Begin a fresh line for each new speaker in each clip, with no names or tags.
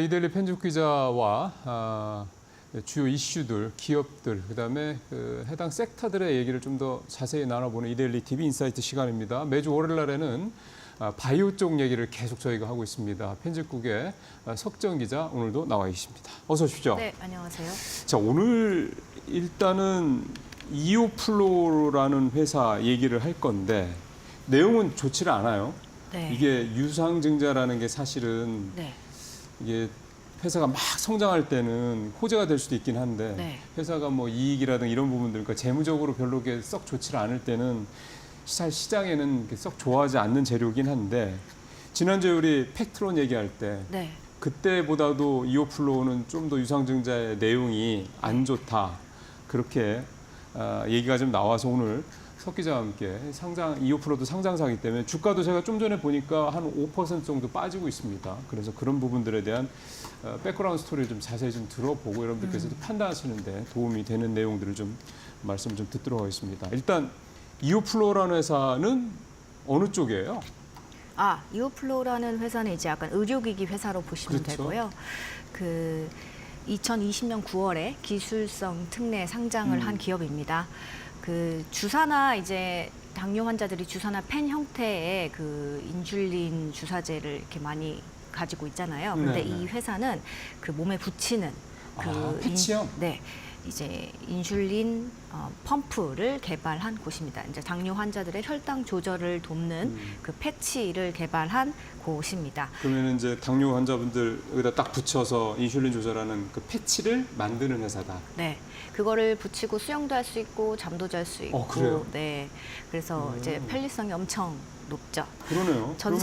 이데일리 편집 기자와 주요 이슈들, 기업들, 그다음에 해당 섹터들의 얘기를 좀 더 자세히 나눠보는 이데일리 TV 인사이트 시간입니다. 매주 월요일 날에는 바이오 쪽 얘기를 계속 저희가 하고 있습니다. 편집국의 석정 기자 오늘도 나와 계십니다. 어서 오십시오.
네, 안녕하세요.
자, 오늘 일단은 이오플로라는 회사 얘기를 할 건데 내용은 좋지를 않아요.
네.
이게 유상증자라는 게 사실은
네. 이게
회사가 막 성장할 때는 호재가 될 수도 있긴 한데
네.
회사가 뭐 이익이라든 이런 부분들, 그러니까 재무적으로 별로 썩 좋지를 않을 때는 시장에는 썩 좋아하지 않는 재료긴 한데 지난주에 우리 팩트론 얘기할 때
네.
그때보다도 이오플로우는 좀 더 유상증자의 내용이 안 좋다 그렇게 얘기가 좀 나와서 오늘 석 기자와 함께 이오플로우도 상장사이기 때문에 주가도 제가 좀 전에 보니까 한 5% 정도 빠지고 있습니다. 그래서 그런 부분들에 대한 백그라운드 스토리를 좀 자세히 좀 들어보고 여러분들께서도 판단하시는데 도움이 되는 내용들을 좀 말씀을 좀 듣도록 하겠습니다. 일단 이오플로우라는 회사는 어느 쪽이에요?
이오플로우라는 회사는 이제 약간 의료기기 회사로 보시면
그렇죠.
되고요. 2020년 9월에 기술성 특례 상장을 한 기업입니다. 주사나 이제 당뇨 환자들이 주사나 펜 형태의 인슐린 주사제를 이렇게 많이 가지고 있잖아요. 그런데
네네.
이 회사는 몸에 붙이는
패치요?
네. 이제 인슐린 펌프를 개발한 곳입니다. 이제 당뇨 환자들의 혈당 조절을 돕는 패치를 개발한 곳입니다.
그러면 이제 당뇨 환자분들 여기다 딱 붙여서 인슐린 조절하는 그 패치를 만드는 회사다.
네, 그거를 붙이고 수영도 할 수 있고 잠도 잘 수 있고.
그래요?
네, 그래서 이제 편리성이 엄청 높죠.
그러네요.
전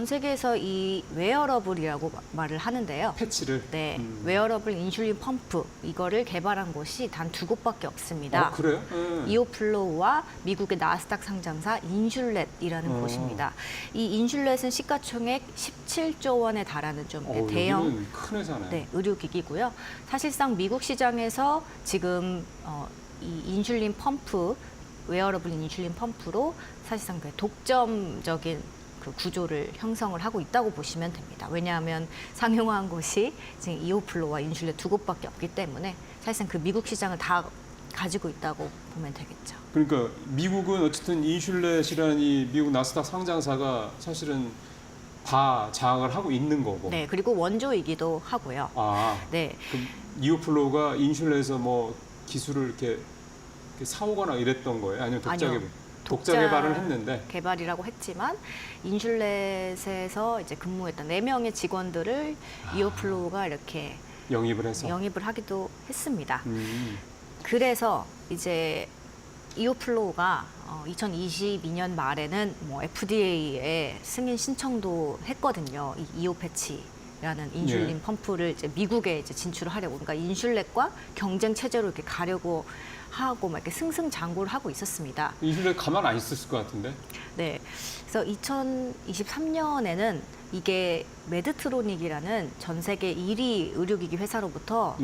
세계에서 이 웨어러블이라고 말을 하는데요.
패치를.
네, 웨어러블 인슐린 펌프 이거를 개발한 곳이 단 2곳밖에 없습니다.
그래요?
이오플로우와 미국의 나스닥 상장사 인슐렛이라는 곳입니다. 이 인슐렛은 시가총액 17조 원에 달하는 좀 대형
여기는 큰 회사네.
의료기기고요. 사실상 미국 시장에서 지금 이 인슐린 펌프, 웨어러블 인슐린 펌프로 사실상 독점적인 구조를 형성을 하고 있다고 보시면 됩니다. 왜냐하면 상용화한 곳이 지금 이오플로와 인슐렛 2곳밖에 없기 때문에 사실상 미국 시장을 다 가지고 있다고 보면 되겠죠.
그러니까 미국은 어쨌든 인슐렛이라는 이 미국 나스닥 상장사가 사실은 다 장악을 하고 있는 거고.
네, 그리고 원조이기도 하고요. 네.
그럼 이오플로우가 인슐렛에서 뭐 기술을 이렇게 사오거나 이랬던 거예요? 아니면 독자 개발을 했는데?
개발이라고 했지만 인슐렛에서 이제 근무했던 4명의 직원들을 이오플로우가 이렇게
영입을 해서
영입을 하기도 했습니다. 그래서 이제 이오플로우가 2022년 말에는 FDA에 승인 신청도 했거든요. 이 이오패치라는 인슐린 펌프를 이제 미국에 이제 진출을 하려고, 그러니까 인슐렛과 경쟁 체제로 이렇게 가려고 하고 막 이렇게 승승장구를 하고 있었습니다.
인슐렛 가만 안 있었을 것 같은데?
네. 그래서 2023년에는 이게 메드트로닉이라는 전 세계 1위 의료기기 회사로부터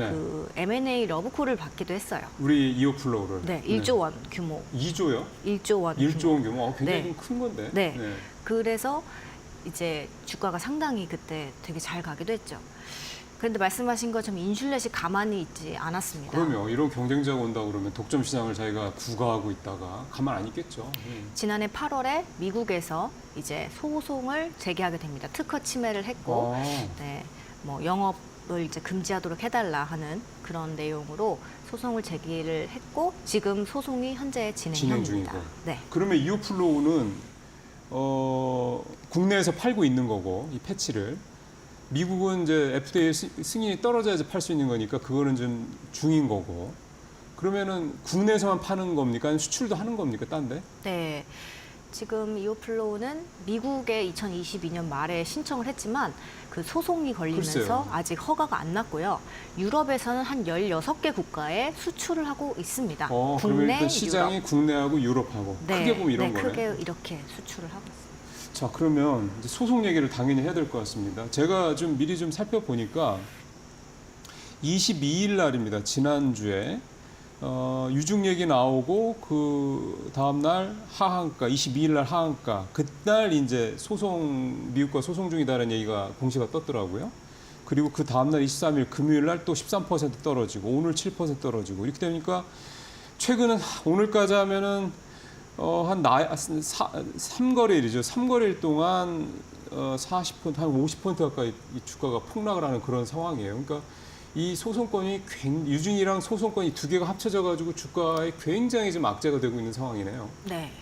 M&A 러브콜을 받기도 했어요.
우리 이오플로우를.
네, 1조 원 규모.
2조요?
1조 원.
1조 원 규모. 굉장히 좀 큰 건데.
네. 그래서 이제 주가가 상당히 그때 되게 잘 가기도 했죠. 그런데 말씀하신 것처럼 인슐렛이 가만히 있지 않았습니다.
그럼요. 이런 경쟁자가 온다 그러면 독점 시장을 자기가 구가하고 있다가 가만 안 있겠죠.
지난해 8월에 미국에서 이제 소송을 제기하게 됩니다. 특허 침해를 했고, 뭐 영업을 이제 금지하도록 해달라 하는 그런 내용으로 소송을 제기를 했고, 지금 소송이 현재 진행 중입니다. 네.
그러면 이오플로우는 국내에서 팔고 있는 거고 이 패치를. 미국은 이제 FDA 승인이 떨어져야지 팔 수 있는 거니까 그거는 좀 중인 거고. 그러면은 국내에서만 파는 겁니까? 아니면 수출도 하는 겁니까? 딴 데?
네. 지금 이오플로우는 미국에 2022년 말에 신청을 했지만 소송이 걸리면서
글쎄요.
아직 허가가 안 났고요. 유럽에서는 한 16개 국가에 수출을 하고 있습니다.
그러면 일단 시장이
유럽.
국내하고 유럽하고 크게 보면 이런 거네.
크게 이렇게 수출을 하고 있습니다.
자, 그러면 이제 소송 얘기를 당연히 해야 될 것 같습니다. 제가 좀 미리 좀 살펴보니까 22일 날입니다. 지난주에 유증 얘기 나오고 그 다음 날 하한가, 22일 날 하한가, 그날 이제 미국과 소송 중이다라는 얘기가 공시가 떴더라고요. 그리고 그 다음날 23일 금요일 날 또 13% 떨어지고 오늘 7% 떨어지고 이렇게 되니까 최근은 오늘까지 하면은 한 3거래일이죠. 3거래일 동안 40%, 한 50% 가까이 이 주가가 폭락을 하는 그런 상황이에요. 그러니까 이 소송건이 유증이랑 소송건이 두 개가 합쳐져 가지고 주가에 굉장히 좀 악재가 되고 있는 상황이네요.
네.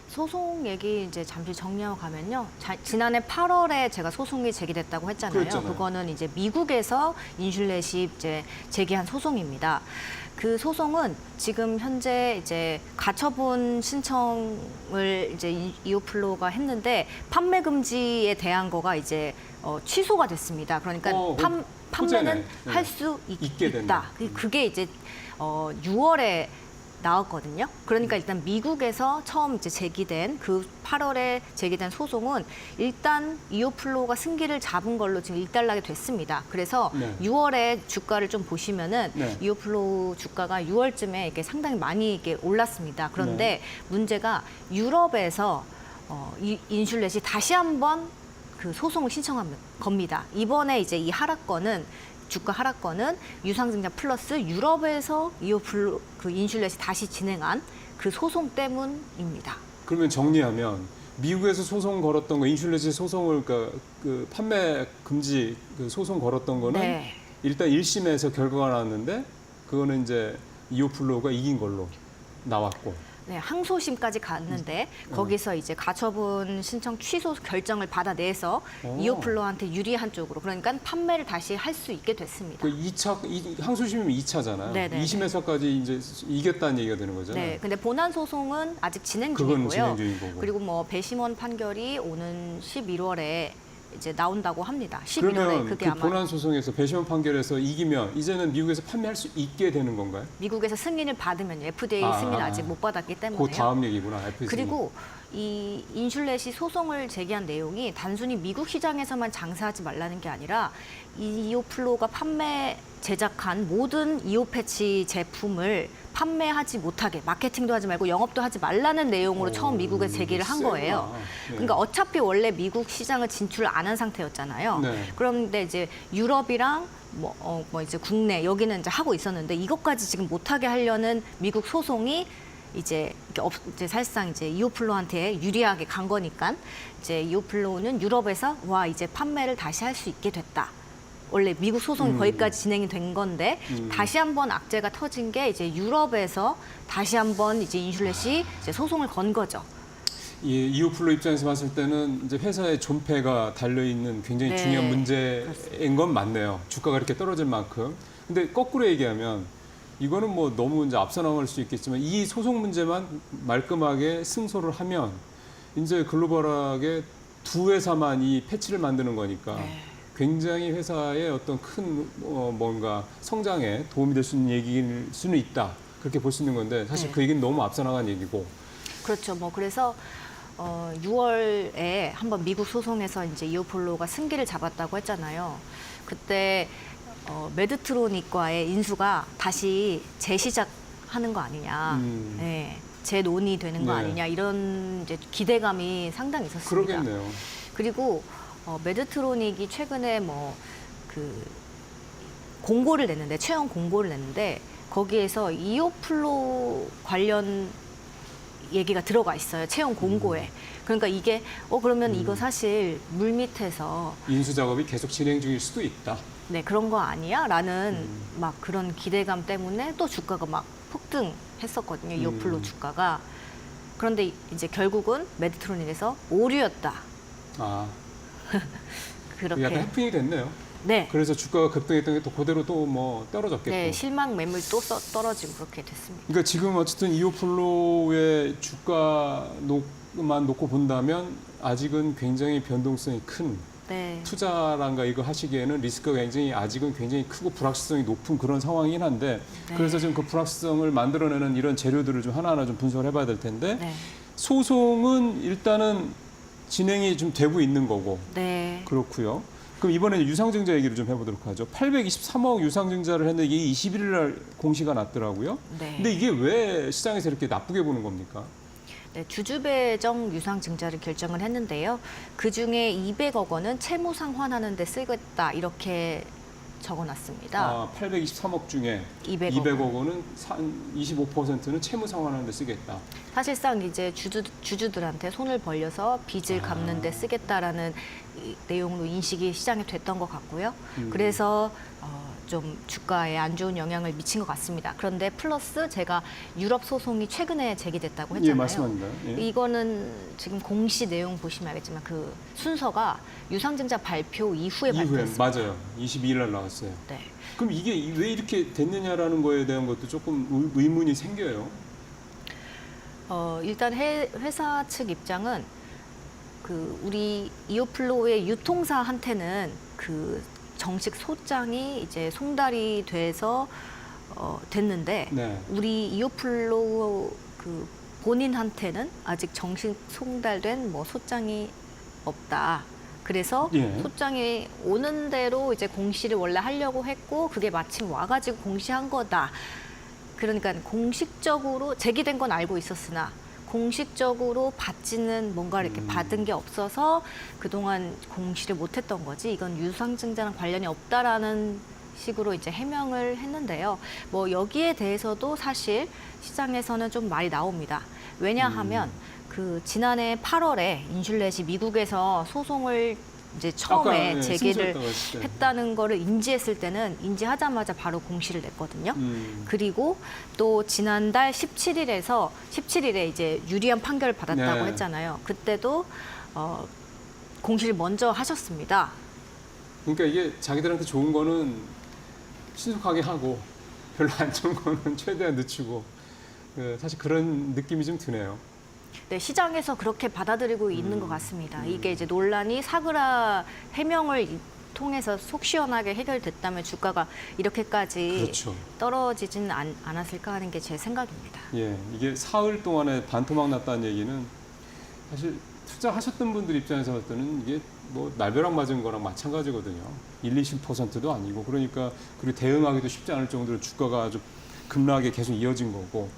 소송 얘기 이제 잠시 정리하고 가면요. 지난해 8월에 제가 소송이 제기됐다고 했잖아요.
그랬잖아요.
그거는 이제 미국에서 인슐렛이 이제 제기한 소송입니다. 그 소송은 지금 현재 이제 가처분 신청을 이제 이오플로가 했는데 판매 금지에 대한 거가 이제 취소가 됐습니다. 그러니까 판매는
호재네.
할 수
있게
있다.
된다.
그게 이제 6월에 나왔거든요. 그러니까 일단 미국에서 처음 이제 제기된 그 8월에 제기된 소송은 일단 이오플로가 승기를 잡은 걸로 지금 일단락이 됐습니다. 그래서
네.
6월에 주가를 좀 보시면은
네.
이오플로 주가가 6월쯤에 이게 상당히 많이 이게 올랐습니다. 그런데
네.
문제가 유럽에서 인슐렛이 다시 한번 그 소송을 신청한 겁니다. 이번에 이제 이 하락권은 주가 하락권은 유상증자 플러스 유럽에서 이오플로 그 인슐렛이 다시 진행한 그 소송 때문입니다.
그러면 정리하면 미국에서 소송 걸었던 거 인슐렛이 소송을 그 판매 금지 그 소송 걸었던 거는
네.
일단 1심에서 결과가 나왔는데 그거는 이제 이오플로가 이긴 걸로 나왔고
네, 항소심까지 갔는데 거기서 이제 가처분 신청 취소 결정을 받아내서 이오플로한테 유리한 쪽으로 그러니까 판매를 다시 할 수 있게 됐습니다.
그 항소심이면 2차잖아요.
네네네.
2심에서까지 이제 이겼다는 얘기가 되는 거잖아요.
네, 근데 본안 소송은 아직 진행
그건
중이고요.
진행 중인 거고.
그리고 뭐 배심원 판결이 오는 11월에 이제 나온다고 합니다. 11월에
그러면
그게
그
아마
본안 소송에서 배심원 판결에서 이기면 이제는 미국에서 판매할 수 있게 되는 건가요?
미국에서 승인을 받으면 FDA 승인을 아직 못 받았기
그
때문에요.
다음 얘기구나. FCC.
그리고 이 인슐렛이 소송을 제기한 내용이 단순히 미국 시장에서만 장사하지 말라는 게 아니라 이 이오플로가 제작한 모든 이오 패치 제품을 판매하지 못하게 마케팅도 하지 말고 영업도 하지 말라는 내용으로 처음 미국에 제기를 한 거예요.
네.
그러니까 어차피 원래 미국 시장을 진출을 안 한 상태였잖아요.
네.
그런데 이제 유럽이랑 뭐 이제 국내 여기는 이제 하고 있었는데 이것까지 지금 못하게 하려는 미국 소송이 이제 사실상 이제 이오플로한테 유리하게 간 거니까 이제 이오플로는 유럽에서 와 이제 판매를 다시 할 수 있게 됐다. 원래 미국 소송이 거기까지 진행이 된 건데 다시 한번 악재가 터진 게 이제 유럽에서 다시 한번 이제 인슐렛이 이제 소송을 건 거죠.
이 이오플로 입장에서 봤을 때는 이제 회사의 존폐가 달려 있는 굉장히
네,
중요한 문제인 건 맞네요. 주가가 이렇게 떨어질 만큼. 근데 거꾸로 얘기하면 이거는 뭐 너무 이제 앞서 나갈 수 있겠지만 이 소송 문제만 말끔하게 승소를 하면 이제 글로벌하게 두 회사만 이 패치를 만드는 거니까
네.
굉장히 회사의 어떤 큰 뭔가 성장에 도움이 될 수 있는 얘기일 수는 있다. 그렇게 볼 수 있는 건데 사실
네.
그 얘기는 너무 앞서 나간 얘기고.
그렇죠. 뭐 그래서 6월에 한번 미국 소송에서 이제 이오플로가 승기를 잡았다고 했잖아요. 그때 메드트로닉과의 인수가 다시 재시작하는 거 아니냐, 네, 재논의되는 거
네.
아니냐 이런 이제 기대감이 상당히 있었습니다.
그러겠네요.
그리고 메드트로닉이 최근에 뭐 그 공고를 냈는데 채용 공고를 냈는데 거기에서 이오플로 관련 얘기가 들어가 있어요. 채용 공고에. 그러니까 이게 그러면 이거 사실 물 밑에서
인수 작업이 계속 진행 중일 수도 있다.
네, 그런 거 아니야? 라는 막 그런 기대감 때문에 또 주가가 막 폭등했었거든요. 이오플로 주가가. 그런데 이제 결국은 메드트로닉에서 오류였다.
아,
그렇게.
약간 해프닝이 됐네요.
네.
그래서 주가가 급등했던 게 또 그대로 또 뭐 떨어졌겠고.
네, 실망 매물 또 떨어지고 그렇게 됐습니다.
그러니까 지금 어쨌든 이오플로의 주가만 놓고 본다면 아직은 굉장히 변동성이 큰
네.
투자란가 이거 하시기에는 리스크가 굉장히 아직은 굉장히 크고 불확실성이 높은 그런 상황이긴 한데
네.
그래서 지금 그 불확실성을 만들어내는 이런 재료들을 좀 하나하나 좀 분석을 해봐야 될 텐데
네.
소송은 일단은 진행이 좀 되고 있는 거고
네.
그렇고요. 그럼 이번에 유상증자 얘기를 좀 해보도록 하죠. 823억 유상증자를 했는데 이게 21일 날 공시가 났더라고요.
네.
근데 이게 왜 시장에서 이렇게 나쁘게 보는 겁니까?
네, 주주배정 유상증자를 결정을 했는데요. 그중에 200억 원은 채무 상환하는 데 쓰겠다 이렇게 적어놨습니다.
823억 중에 200억 원은 25%는 채무 상환하는 데 쓰겠다.
사실상 이제 주주들한테 손을 벌려서 빚을 갚는 데 쓰겠다라는 내용으로 인식이 시장에 됐던 것 같고요. 그래서 좀 주가에 안 좋은 영향을 미친 것 같습니다. 그런데 플러스 제가 유럽 소송이 최근에 제기됐다고 했잖아요.
예, 맞습니다. 예.
이거는 지금 공시 내용 보시면 알겠지만 그 순서가 유상증자 발표 이후에 발표했습니다.
맞아요. 22일 날 나왔어요.
네.
그럼 이게 왜 이렇게 됐느냐라는 거에 대한 것도 조금 의문이 생겨요.
일단 회사 측 입장은 그 우리 이오플로우의 유통사한테는 그 정식 소장이 이제 송달이 돼서 됐는데
네.
우리 이오플로우 그 본인한테는 아직 정식 송달된 뭐 소장이 없다. 그래서
예.
소장이 오는 대로 이제 공시를 원래 하려고 했고 그게 마침 와가지고 공시한 거다. 그러니까 공식적으로 제기된 건 알고 있었으나 공식적으로 받지는 뭔가 이렇게 받은 게 없어서 그동안 공시를 못했던 거지. 이건 유상증자랑 관련이 없다라는 식으로 이제 해명을 했는데요. 뭐 여기에 대해서도 사실 시장에서는 좀 말이 나옵니다. 왜냐하면 그 지난해 8월에 인슐렛이 미국에서 소송을 이제 처음에 제기를 했다는 거를 인지했을 때는 인지하자마자 바로 공시를 냈거든요. 그리고 또 지난달 17일에 이제 유리한 판결을 받았다고
네.
했잖아요. 그때도 공시를 먼저 하셨습니다.
그러니까 이게 자기들한테 좋은 거는 신속하게 하고 별로 안 좋은 거는 최대한 늦추고 사실 그런 느낌이 좀 드네요.
네, 시장에서 그렇게 받아들이고 있는 것 같습니다. 이게 이제 논란이 사그라 해명을 통해서 속 시원하게 해결됐다면 주가가 이렇게까지
그렇죠.
떨어지진 않았을까 하는 게 제 생각입니다.
예, 이게 사흘 동안에 반토막 났다는 얘기는 사실 투자하셨던 분들 입장에서 봤을 때는 이게 뭐 날벼락 맞은 거랑 마찬가지거든요. 20%도 아니고 그러니까 그리고 대응하기도 쉽지 않을 정도로 주가가 아주 급락이 계속 이어진 거고.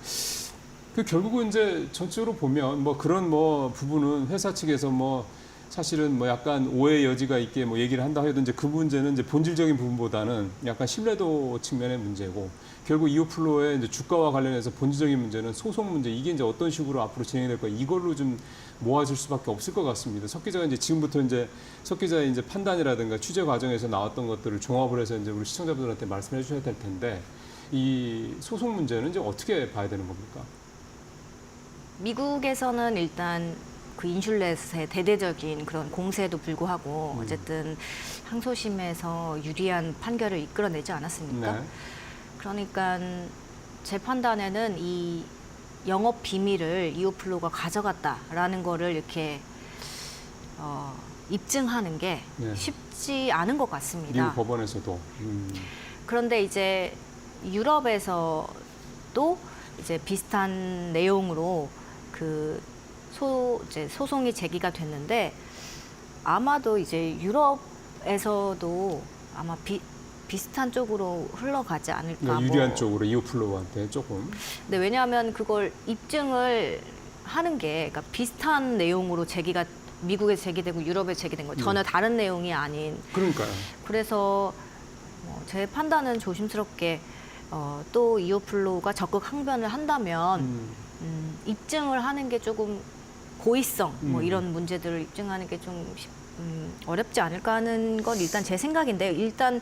결국은 이제 전체적으로 보면 뭐 그런 뭐 부분은 회사 측에서 뭐 사실은 뭐 약간 오해 여지가 있게 뭐 얘기를 한다 해도 이제 그 문제는 이제 본질적인 부분보다는 약간 신뢰도 측면의 문제고 결국 이오플로의 이제 주가와 관련해서 본질적인 문제는 소송 문제 이게 이제 어떤 식으로 앞으로 진행이 될까 이걸로 좀 모아질 수밖에 없을 것 같습니다. 석 기자가 이제 지금부터 이제 석 기자의 이제 판단이라든가 취재 과정에서 나왔던 것들을 종합을 해서 이제 우리 시청자분들한테 말씀해 주셔야 될 텐데 이 소송 문제는 이제 어떻게 봐야 되는 겁니까?
미국에서는 일단 그 인슐렛의 대대적인 그런 공세에도 불구하고 어쨌든 항소심에서 유리한 판결을 이끌어내지 않았습니까?
네.
그러니까 제 판단에는 이 영업 비밀을 이오플로우가 가져갔다라는 거를 이렇게 입증하는 게
네.
쉽지 않은 것 같습니다.
미국 법원에서도.
그런데 이제 유럽에서도 이제 비슷한 내용으로 이제 소송이 제기가 됐는데 아마도 이제 유럽에서도 아마 비슷한 쪽으로 흘러가지 않을까.
유리한 쪽으로 이오플로우한테 조금.
네, 왜냐하면 그걸 입증을 하는 게 그러니까 비슷한 내용으로 미국에 제기되고 유럽에 제기된 거 전혀 다른 내용이 아닌.
그러니까요.
그래서 제 판단은 조심스럽게 또 이오플로우가 적극 항변을 한다면 입증을 하는 게 조금 고의성 뭐 이런 문제들을 입증하는 게 좀 어렵지 않을까 하는 건 일단 제 생각인데요. 일단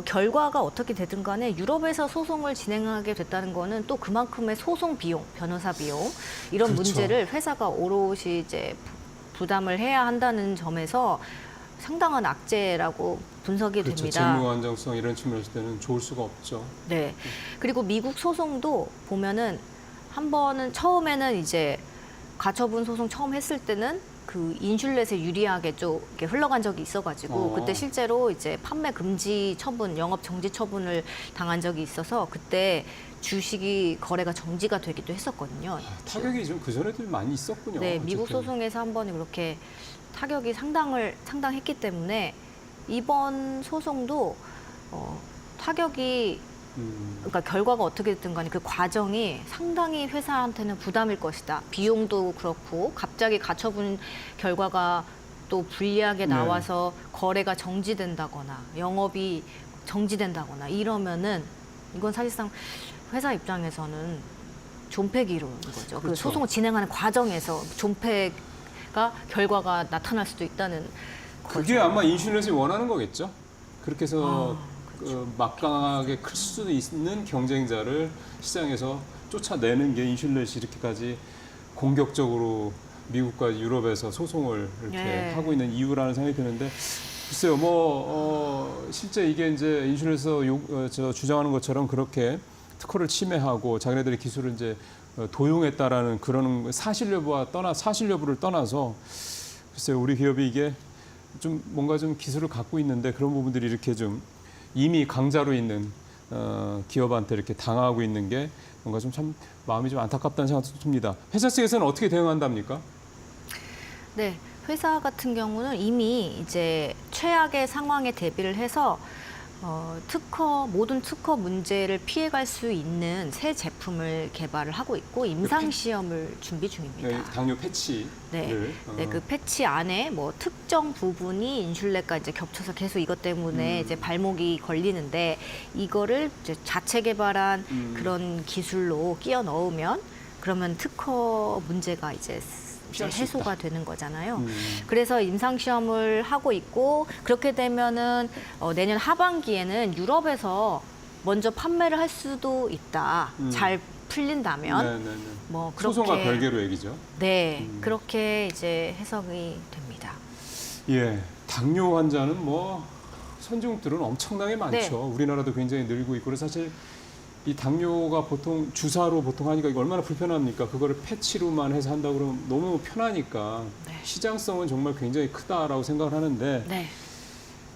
결과가 어떻게 되든 간에 유럽에서 소송을 진행하게 됐다는 거는 또 그만큼의 소송 비용, 변호사 비용 이런
그렇죠.
문제를 회사가 오롯이 이제 부담을 해야 한다는 점에서 상당한 악재라고 분석이
그렇죠.
됩니다.
재무 안정성 이런 측면에서 때는 좋을 수가 없죠.
네. 그리고 미국 소송도 보면은 한 번은 처음에는 이제 가처분 소송 처음 했을 때는 그 인슐렛에 유리하게 좀 이렇게 흘러간 적이 있어가지고 그때 실제로 이제 판매 금지 처분, 영업 정지 처분을 당한 적이 있어서 그때 주식이 거래가 정지가 되기도 했었거든요.
타격이 좀 그 전에도 많이 있었군요.
네, 미국
어쨌든.
소송에서 한 번이 그렇게 타격이 상당했기 때문에 이번 소송도 타격이 그러니까 결과가 어떻게 됐든 간에 그 과정이 상당히 회사한테는 부담일 것이다. 비용도 그렇고 갑자기 갖춰본 결과가 또 불리하게
네.
나와서 거래가 정지된다거나 영업이 정지된다거나 이러면은 이건 사실상 회사 입장에서는 존폐기로인 거죠. 그
그렇죠.
소송을 진행하는 과정에서 존폐가 결과가 나타날 수도 있다는
그게
거죠.
아마 인슐렛이 원하는 거겠죠. 그렇게 해서
그렇죠.
막강하게 클 수도 있는 경쟁자를 시장에서 쫓아내는 게 인슐렛이 이렇게까지 공격적으로 미국과 유럽에서 소송을 이렇게
네.
하고 있는 이유라는 생각이 드는데 글쎄요, 실제 이게 이제 인슐렛에서 주장하는 것처럼 그렇게 특허를 침해하고 자기네들의 기술을 이제 도용했다라는 그런 사실 여부를 떠나서 글쎄요, 우리 기업이 이게 좀 뭔가 좀 기술을 갖고 있는데 그런 부분들이 이렇게 좀 이미 강자로 있는 기업한테 이렇게 당하고 있는 게 뭔가 좀 참 마음이 좀 안타깝다는 생각도 듭니다. 회사 측에서는 어떻게 대응한답니까?
네, 회사 같은 경우는 이미 이제 최악의 상황에 대비를 해서 모든 특허 문제를 피해갈 수 있는 새 제품을 개발을 하고 있고 임상 시험을 준비 중입니다.
당뇨 패치를
네, 그 패치 안에 뭐 특정 부분이 인슐렛과 이제 겹쳐서 계속 이것 때문에 이제 발목이 걸리는데 이거를 이제 자체 개발한 그런 기술로 끼워 넣으면 그러면 특허 문제가 이제
피할 수
해소가 되는 거잖아요. 그래서 임상 시험을 하고 있고 그렇게 되면은 내년 하반기에는 유럽에서 먼저 판매를 할 수도 있다. 잘 풀린다면 뭐 그렇게
소송과 별개로 얘기죠.
네, 그렇게 이제 해석이 됩니다.
예, 당뇨 환자는 뭐 선진국들은 엄청나게 많죠.
네.
우리나라도 굉장히 늘고 있고 그래서 사실 이 당뇨가 보통 주사로 보통 하니까 이거 얼마나 불편합니까? 그거를 패치로만 해서 한다고 그러면 너무 편하니까
네.
시장성은 정말 굉장히 크다라고 생각을 하는데
네,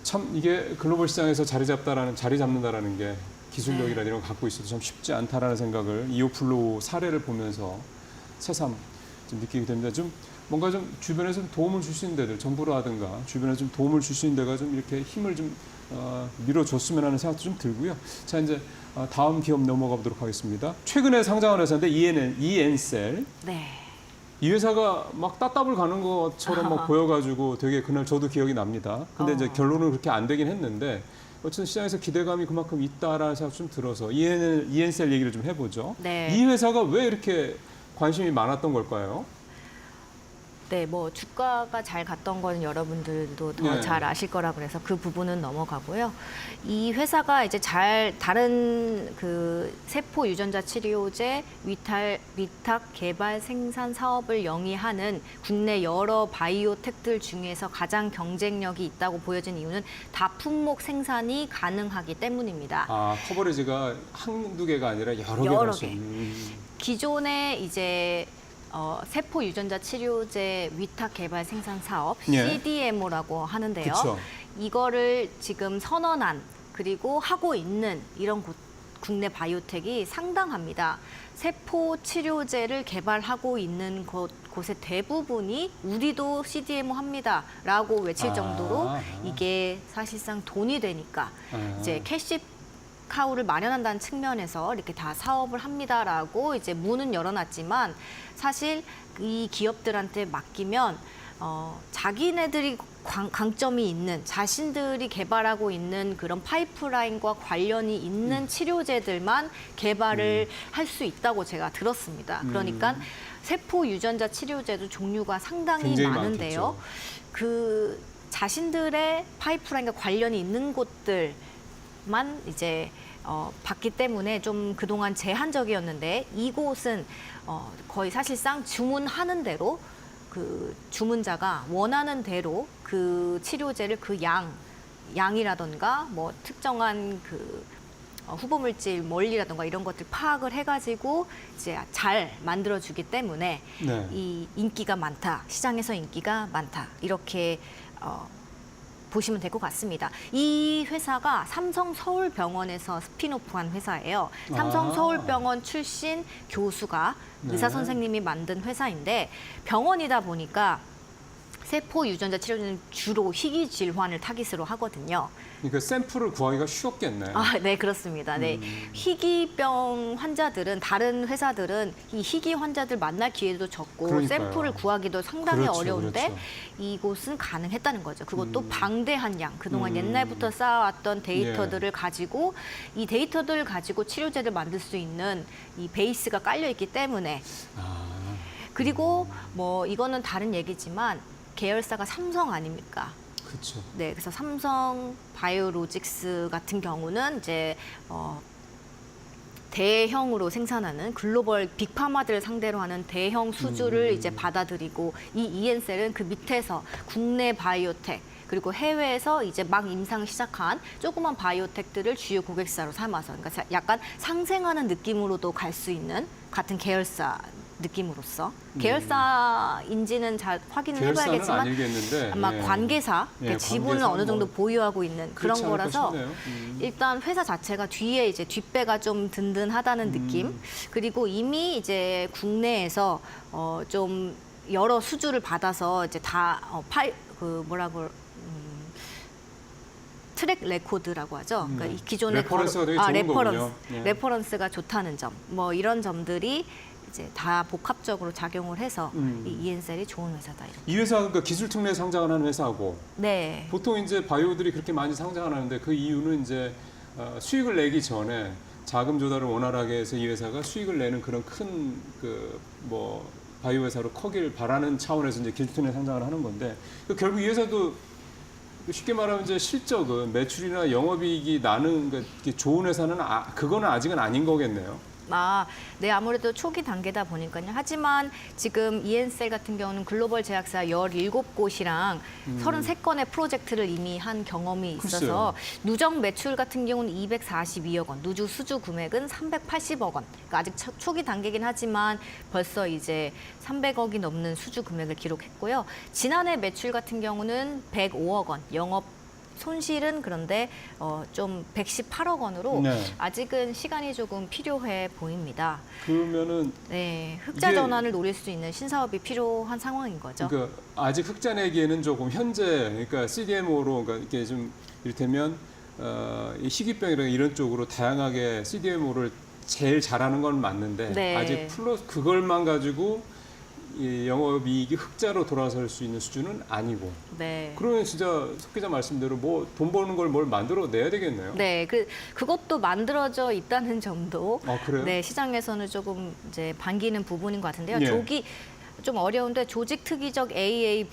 참 이게 글로벌 시장에서 자리 잡는다라는 게 기술력이나 이런 걸 갖고 있어도 참 쉽지 않다라는 생각을 이오플로우 사례를 보면서 새삼 좀 느끼게 됩니다. 좀 뭔가 좀 주변에서 도움을 줄 수 있는 데들, 정부라든가 주변에 좀 도움을 줄 수 있는 데가 좀 이렇게 힘을 좀 밀어줬으면 하는 생각도 좀 들고요. 자 이제 다음 기업 넘어가 보도록 하겠습니다. 최근에 상장한 회사인데 이엔셀.
네,
이 회사가 막 따따블 가는 것처럼 막 보여가지고 되게 그날 저도 기억이 납니다. 근데 이제 결론은 그렇게 안 되긴 했는데 어쨌든 시장에서 기대감이 그만큼 있다라는 생각 좀 들어서 이엔셀 얘기를 좀 해보죠.
네.
이 회사가 왜 이렇게 관심이 많았던 걸까요?
네, 뭐 주가가 잘 갔던 건 여러분들도 더
네.
잘 아실 거라 그래서 그 부분은 넘어가고요. 이 회사가 이제 다른 그 세포 유전자 치료제 위탁 개발 생산 사업을 영위하는 국내 여러 바이오텍들 중에서 가장 경쟁력이 있다고 보여진 이유는 다품목 생산이 가능하기 때문입니다.
아, 커버리지가 한두 개가 아니라 여러
여러
개가
개. 기존에 이제 세포 유전자 치료제 위탁 개발 생산 사업
예.
CDMO라고 하는데요.
그쵸.
이거를 지금 선언한 그리고 하고 있는 이런 국내 바이오텍이 상당합니다. 세포 치료제를 개발하고 있는 곳의 대부분이 우리도 CDMO 합니다라고 외칠 정도로 이게 사실상 돈이 되니까 이제 캐시 카우를 마련한다는 측면에서 이렇게 다 사업을 합니다라고 이제 문은 열어놨지만 사실 이 기업들한테 맡기면 자기네들이 강점이 있는 자신들이 개발하고 있는 그런 파이프라인과 관련이 있는 치료제들만 개발을 할 수 있다고 제가 들었습니다. 그러니까 세포 유전자 치료제도 종류가 상당히
굉장히
많은데요.
많겠죠.
그 자신들의 파이프라인과 관련이 있는 곳들만 이제 받기 때문에 좀 그동안 제한적이었는데 이곳은 거의 사실상 주문하는 대로 그 주문자가 원하는 대로 그 치료제를 그 양이라던가 뭐 특정한 그 후보물질 원리라던가 이런 것들 파악을 해가지고 이제 잘 만들어주기 때문에
네.
이 인기가 많다, 시장에서 인기가 많다 이렇게 보시면 될 것 같습니다. 이 회사가 삼성 서울병원에서 스핀오프한 회사예요. 삼성 서울병원 출신 교수가 의사 선생님이 만든 회사인데 병원이다 보니까 세포 유전자 치료제는 주로 희귀 질환을 타깃으로 하거든요.
그러니까 샘플을 구하기가 쉬웠겠네.
아, 네, 그렇습니다. 네. 희귀병 환자들은 다른 회사들은 이 희귀 환자들 만날 기회도 적고
그러니까요.
샘플을 구하기도 상당히
그렇죠,
어려운데
그렇죠.
이곳은 가능했다는 거죠. 그것도 방대한 양, 그동안
음.
옛날부터 쌓아왔던 데이터들을 가지고 이 데이터들을 가지고 치료제를 만들 수 있는 이 베이스가 깔려 있기 때문에
아,
그리고 뭐 이거는 다른 얘기지만 계열사가 삼성 아닙니까?
그렇죠.
네, 그래서 삼성 바이오로직스 같은 경우는 이제 대형으로 생산하는 글로벌 빅파마들을 상대로 하는 대형 수주를 이제 받아들이고 이 이엔셀은 그 밑에서 국내 바이오텍 그리고 해외에서 이제 막 임상을 시작한 조그만 바이오텍들을 주요 고객사로 삼아서 그러니까 약간 상생하는 느낌으로도 갈 수 있는 같은 계열사 느낌으로서 계열사인지는 잘 확인을
계열사는
해봐야겠지만
아니겠는데
아마
예.
관계사,
예,
그러니까 지분을
관계사
어느 정도
뭐
보유하고 있는 그런
그렇지 않을까
거라서
싶네요.
일단 회사 자체가 뒤에 이제 뒷배가 좀 든든하다는 느낌. 그리고 이미 이제 국내에서 좀 여러 수주를 받아서 이제 다 트랙 레코드라고 하죠. 그러니까 이 기존의
레퍼런스가 되게 좋은 거군요. 예.
레퍼런스가 좋다는 점, 뭐 이런 점들이 이제 다 복합적으로 작용을 해서 이 이엔셀이 좋은 회사다. 이렇게.
이 회사가 그러니까 기술 특례 상장을 하는 회사고
네.
보통 이제 바이오들이 그렇게 많이 상장을 하는데 그 이유는 이제 수익을 내기 전에 자금 조달을 원활하게 해서 이 회사가 수익을 내는 그런 큰 그 뭐 바이오 회사로 커길 바라는 차원에서 이제 기술 특례 상장을 하는 건데 결국 이 회사도 쉽게 말하면 이제 실적은 매출이나 영업이익이 나는 그 좋은 회사는 그거는 아직은 아닌 거겠네요.
네, 아무래도 초기 단계다 보니까요. 하지만 지금 이엔셀 같은 경우는 글로벌 제약사 17곳이랑 33건의 프로젝트를 이미 한 경험이 있어서
글쎄요.
누적 매출 같은 경우는 242억 원, 누주 수주 금액은 380억 원. 그러니까 아직 초기 단계긴 하지만 벌써 이제 300억이 넘는 수주 금액을 기록했고요. 지난해 매출 같은 경우는 105억 원, 영업 손실은 그런데 좀 118억 원으로
네.
아직은 시간이 조금 필요해 보입니다.
그러면은
네, 흑자
이게-
전환을 노릴 수 있는 신사업이 필요한 상황인 거죠.
그러니까 아직 흑자 내기에는 조금 현재 그러니까 CDMO로 그러니까 이렇게 좀 이를테면 이 희귀병이나 이런 쪽으로 다양하게 CDMO를 제일 잘하는 건 맞는데
네.
아직 플러스 그걸만 가지고 이 영업이익이 흑자로 돌아설 수 있는 수준은 아니고
네.
그러면 진짜 석 기자 말씀대로 뭐 돈 버는 걸 뭘 만들어 내야 되겠네요.
네, 그것도 만들어져 있다는 점도
그래요?
네, 시장에서는 조금 이제 반기는 부분인 것 같은데요.
예.
좀 어려운데 조직 특이적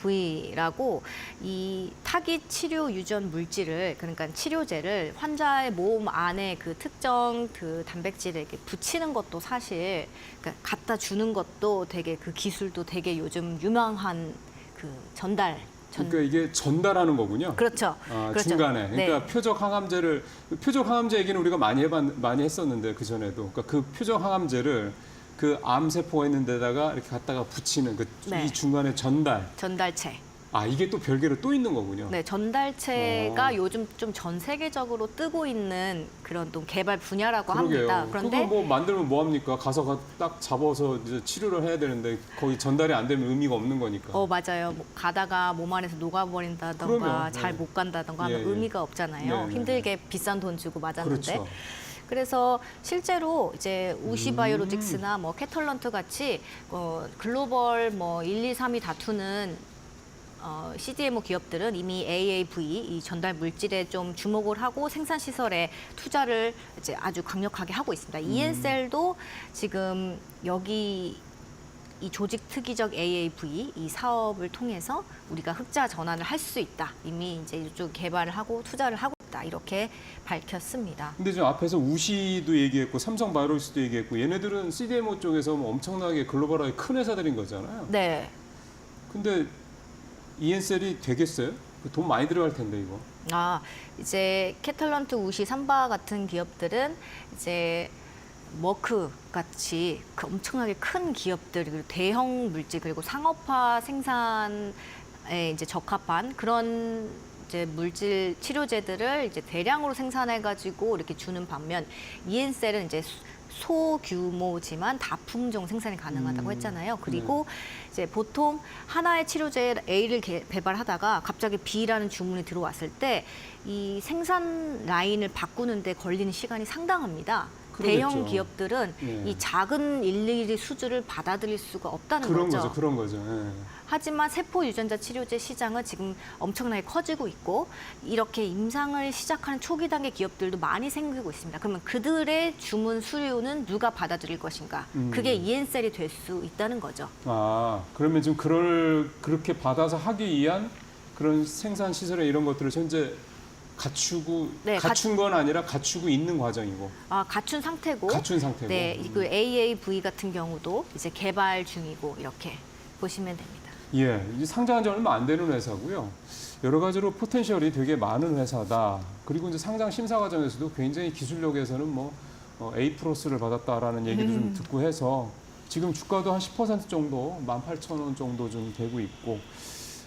AAV라고 이 타깃 치료 유전 물질을 그러니까 치료제를 환자의 몸 안에 그 특정 그 단백질에 이렇게 붙이는 것도 사실 그러니까 갖다 주는 것도 되게 그 기술도 되게 요즘 유명한 그
그러니까 이게 전달하는 거군요.
그렇죠. 그렇죠.
중간에 그러니까
네.
표적 항암제 얘기는 우리가 많이 했었는데 그 전에도 그러니까 그 표적 항암제를 그 암 세포가 있는 데다가 이렇게 갖다가 붙이는
네.
이 중간에
전달체.
이게 또 별개로 또 있는 거군요.
네, 전달체가 요즘 좀 전 세계적으로 뜨고 있는 그런 또 개발 분야라고 합니다. 그런데
그거 뭐 만들면 뭐 합니까? 가서 딱 잡아서 이제 치료를 해야 되는데 거기 전달이 안 되면 의미가 없는 거니까.
맞아요. 뭐 가다가 몸 안에서 녹아버린다던가
그러면,
잘
네.
못 간다던가 하면
예, 예.
의미가 없잖아요.
네,
힘들게 비싼 돈 주고 맞았는데.
그렇죠.
그래서 실제로 이제 우시바이오로직스나 뭐 캐털런트 같이 글로벌 뭐 1, 2, 3이 다투는 CDMO 기업들은 이미 AAV 이 전달 물질에 좀 주목을 하고 생산 시설에 투자를 이제 아주 강력하게 하고 있습니다. 이엔셀도 지금 여기 이 조직 특이적 AAV 이 사업을 통해서 우리가 흑자 전환을 할 수 있다. 이미 이제 이쪽 개발을 하고 투자를 하고 있다. 이렇게 밝혔습니다.
근데 지금 앞에서 우시도 얘기했고 삼성 바이오로직스도 얘기했고 얘네들은 CDMO 쪽에서 뭐 엄청나게 글로벌하게 큰 회사들인 거잖아요.
네.
근데 이엔셀이 되겠어요? 돈 많이 들어갈 텐데 이거.
이제 캐털런트, 우시, 삼바 같은 기업들은 이제 머크 같이 그 엄청나게 큰 기업들 그리고 대형 물질 그리고 상업화 생산에 이제 적합한 그런 이제 물질 치료제들을 이제 대량으로 생산해 가지고 이렇게 주는 반면 이엔셀은 이제 소규모지만 다품종 생산이 가능하다고 했잖아요. 그리고 이제 보통 하나의 치료제 A를 개발하다가 갑자기 B라는 주문이 들어왔을 때 이 생산 라인을 바꾸는데 걸리는 시간이 상당합니다.
그러겠죠.
대형 기업들은
네.
이 작은 일일이 수주를 받아들일 수가 없다는
그런
거죠.
거죠. 그런 거죠. 예.
하지만 세포 유전자 치료제 시장은 지금 엄청나게 커지고 있고 이렇게 임상을 시작하는 초기 단계 기업들도 많이 생기고 있습니다. 그러면 그들의 주문 수요는 누가 받아들일 것인가? 그게 EN셀이 될 수 있다는 거죠.
아, 그러면 지금 그렇게 받아서 하기 위한 그런 생산 시설에 이런 것들을 현재 갖추고
네,
갖춘 건 아니라 갖추고 있는 과정이고
갖춘 상태고,
갖춘 상태고.
네, 그 AAV 같은 경우도 이제 개발 중이고 이렇게 보시면 됩니다.
예, 이제 상장한 지 얼마 안 되는 회사고요. 여러 가지로 포텐셜이 되게 많은 회사다. 그리고 이제 상장 심사 과정에서도 굉장히 기술력에서는 뭐 A 플러스를 받았다라는 얘기도 좀 듣고 해서 지금 주가도 한 10% 정도, 18,000원 정도 좀 되고 있고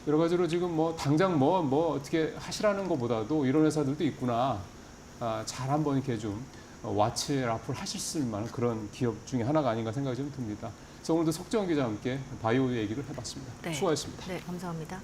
여러 가지로 지금 뭐 당장 뭐 어떻게 하시라는 것보다도 이런 회사들도 있구나. 잘 한번 이렇게 좀 와치 앞으로 하실 만한 그런 기업 중에 하나가 아닌가 생각이 좀 듭니다. 그래서 오늘도 석정 기자와 함께 바이오 얘기를 해봤습니다.
네.
수고하셨습니다.
네, 감사합니다.